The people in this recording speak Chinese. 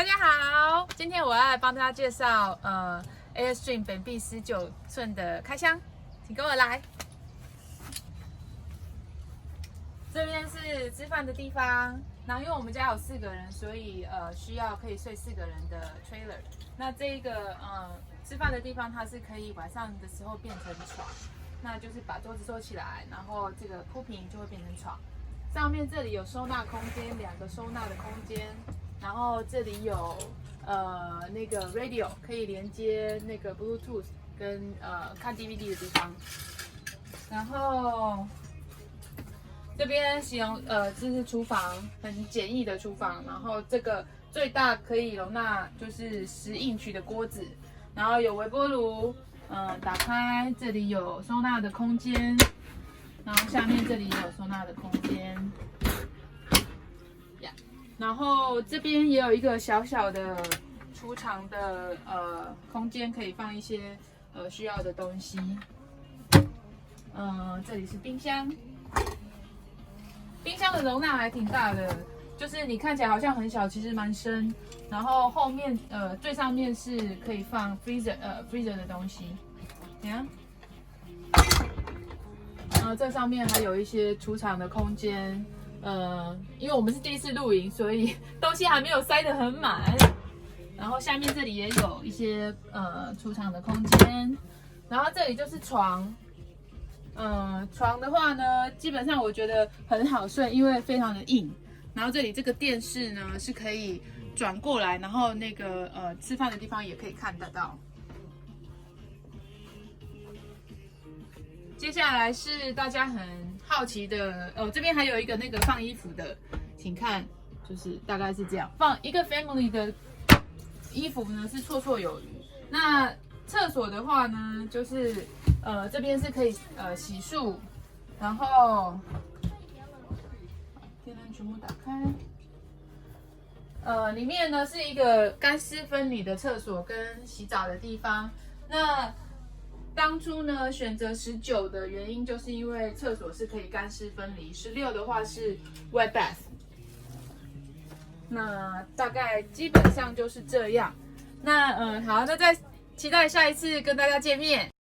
大家好，今天我要来帮大家介绍Airstream 本臂19寸的开箱，请跟我来。这边是吃饭的地方，然后因为我们家有4个人，所以需要可以睡4个人的 trailer。那这个吃饭的地方它是可以晚上的时候变成床，那就是把桌子收起来，然后这个铺平就会变成床。上面这里有收纳空间，2个收纳的空间。然后这里有那个 radio 可以连接那个 Bluetooth 跟看 DVD 的地方。然后这边形容这是厨房，很简易的厨房。然后这个最大可以容纳就是10英尺的锅子，然后有微波炉，打开这里有收纳的空间，然后下面这里也有收纳的空间。然后这边也有一个小小的储藏的空间，可以放一些需要的东西。这里是冰箱，冰箱的容纳还挺大的，就是你看起来好像很小，其实蛮深。然后后面最上面是可以放 freezer 的东西，你看。然后这上面还有一些储藏的空间。因为我们是第一次露营，所以东西还没有塞得很满。然后下面这里也有一些储藏的空间。然后这里就是床。床的话呢，基本上我觉得很好睡，因为非常的硬。然后这里这个电视呢是可以转过来，然后那个吃饭的地方也可以看得到。接下来是大家很好奇的，这边还有一个那个放衣服的，请看，就是大概是这样，放一个 family 的衣服呢是绰绰有余。那厕所的话呢，就是这边是可以洗漱，然后电灯全部打开，里面呢是一个干湿分离的厕所跟洗澡的地方。那当初呢选择19的原因，就是因为厕所是可以干湿分离，16的话是 wet bath。那大概基本上就是这样。那好，那再期待下一次跟大家见面。